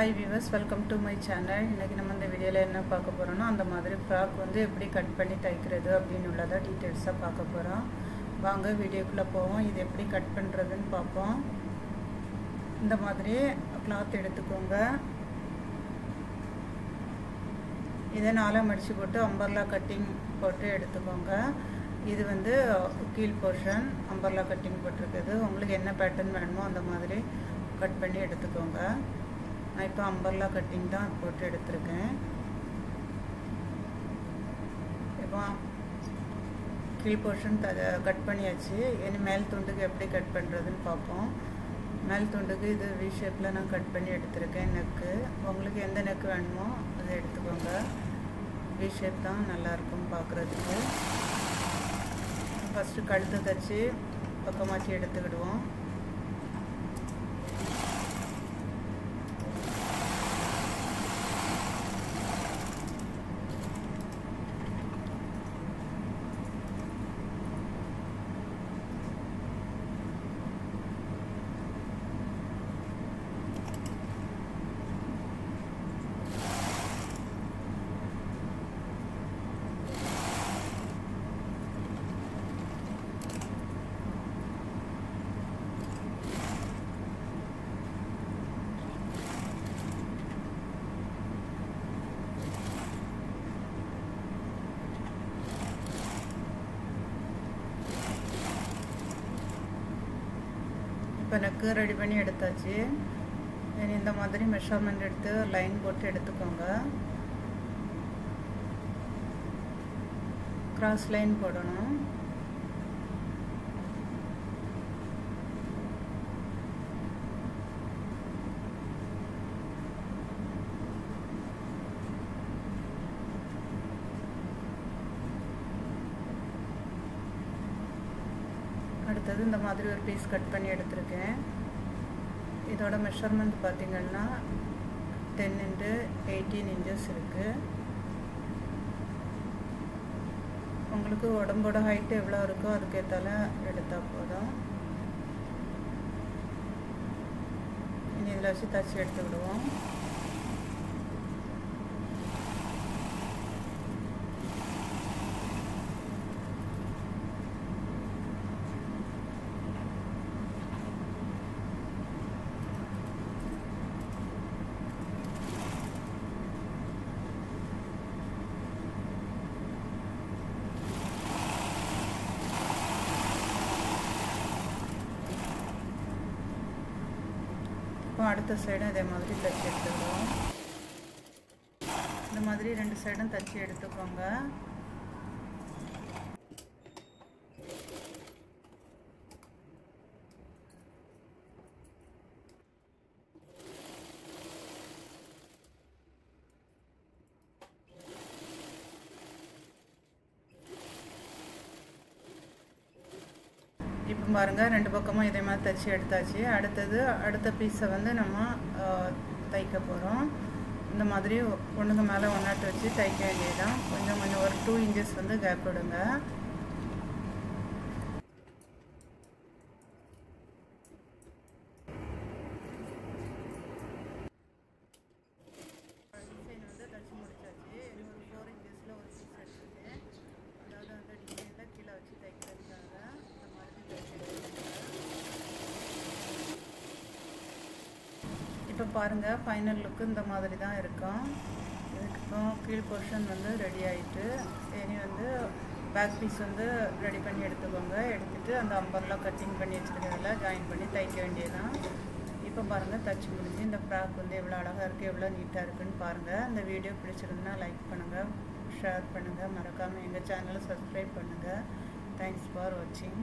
Hi viewers, welcome to my channel. இன்னைக்கு நம்ம இந்த வீடியோல என்ன பார்க்க போறோம்னா அந்த மாதிரி ஃப்ராக் வந்து எப்படி கட் பண்ணி தைக்கிறது அப்படினு உள்ளத டீடைல்ஸா பார்க்க போறோம். வாங்க வீடியோக்குள்ள போவோம். இது எப்படி கட் பண்றதுன்னு பாப்போம். இந்த மாதிரி கிளாத் எடுத்துக்கோங்க. இத நாலா மடிச்சு போட்டு அம்பர்லா கட்டிங் போட்டு எடுத்துக்கோங்க. இது வந்து கீழ் போர்ஷன் அம்பர்லா கட்டிங் போட்டுருக்குது. உங்களுக்கு என்ன பேட்டர்ன் வேணுமோ அந்த மாதிரி கட் பண்ணி எடுத்துக்கோங்க. நான் இப்போ அம்பர்லா கட்டிங் தான் போட்டு எடுத்துருக்கேன். இப்போ கீழ் போர்ஷன் கட் பண்ணியாச்சு. இனி மேல் துண்டுக்கு எப்படி கட் பண்ணுறதுன்னு பார்ப்போம். மேல் துண்டுக்கு இது வி ஷேப்பில் நான் கட் பண்ணி எடுத்துருக்கேன். நெக்கு உங்களுக்கு எந்த நெக்கு வேணுமோ அதை எடுத்துக்கோங்க. வி ஷேப் தான் நல்லாயிருக்கும் பார்க்குறதுக்கு. ஃபஸ்ட்டு கழுத்து தைச்சி பக்கமாற்றி எடுத்துக்கிடுவோம். இப்போ நெக்கு ரெடி பண்ணி எடுத்தாச்சு. இந்த மாதிரி மெஷர்மெண்ட் எடுத்து லைன் போட்டு எடுத்துக்கோங்க. கிராஸ் லைன் போடணும். அடுத்தது இந்த மாதிரி ஒரு பீஸ் கட் பண்ணி எடுத்துருக்கேன். இதோட மெஷர்மெண்ட் பார்த்தீங்கன்னா 10 into 18 inches இருக்குது. உங்களுக்கு உடம்போட ஹைட் எவ்வளோ இருக்கோ அதுக்கேற்றால எடுத்தால் போதும். இனி இதில் வச்சு தச்சு எடுத்துக்கிடுவோம். அடுத்த சைடும் இதே மாதிரி தச்சு எடுத்துக்கிறோம். இந்த மாதிரி ரெண்டு சைடும் தச்சு எடுத்துக்கோங்க. இப்போ பாருங்கள், ரெண்டு பக்கமும் இதே மாதிரி தைச்சி எடுத்தாச்சு. அடுத்த பீஸை வந்து நம்ம தைக்க போகிறோம். இந்த மாதிரி ஒன்றுக்கு மேலே ஒன்றாட்டு வச்சு தைக்க வேண்டியதுதான். கொஞ்சம் ஒரு 2 inches வந்து கேப் விடுங்க. டிசைன் வந்து தைச்சி முடிச்சாச்சு. இது ஒரு 4 inchஸில் ஒரு பீஸ் எடுத்துட்டு, அதாவது அந்த டிசைனில் கீழே வச்சு தைக்கிறதுக்காக இந்த மாதிரி இப்போ பாருங்கள், ஃபைனல் லுக்கு இந்த மாதிரி தான் இருக்கும். இதுக்கு இப்போ கீழ் போர்ஷன் வந்து ரெடி ஆகிட்டு, இனி வந்து பேக் பீஸ் வந்து ரெடி பண்ணி எடுத்துக்கோங்க. எடுத்துகிட்டு அந்த அம்பர்லா கட்டிங் பண்ணி வச்சுருக்கிறதுல ஜாயின் பண்ணி தைக்க வேண்டியதுதான். இப்போ பாருங்கள், தச்சு முடிஞ்சு இந்த ஃப்ராக் வந்து எவ்வளோ அழகாக இருக்குது, எவ்வளோ நீட்டாக இருக்குதுன்னு பாருங்கள். இந்த வீடியோ பிடிச்சிருந்துன்னா லைக் பண்ணுங்கள், ஷேர் பண்ணுங்கள், மறக்காமல் எங்கள் சேனலை சப்ஸ்கிரைப் பண்ணுங்கள். தேங்க்ஸ் ஃபார் வாட்சிங்.